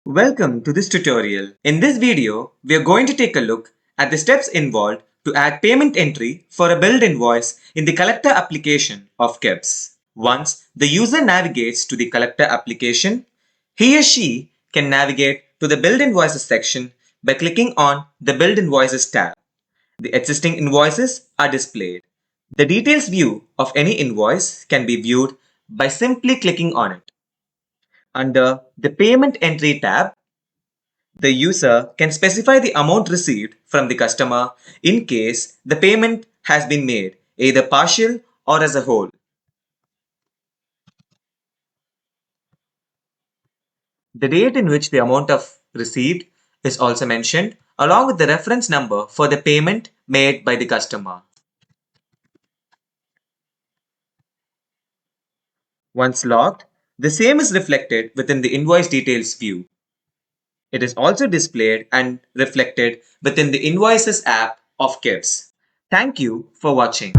Welcome to this tutorial. In this video, we are going to take a look at the steps involved to add payment entry for a billed invoice in the collector application of KEBS. Once the user navigates to the collector application, he or she can navigate to the billed invoices section by clicking on the billed invoices tab. The existing invoices are displayed. The details view of any invoice can be viewed by simply clicking on it. Under the Payment Entry tab, the user can specify the amount received from the customer in case the payment has been made, either partial or as a whole. The date in which the amount of received is also mentioned, along with the reference number for the payment made by the customer. Once logged, the same is reflected within the invoice details view. It is also displayed and reflected within the Invoices app of KEBS. Thank you for watching.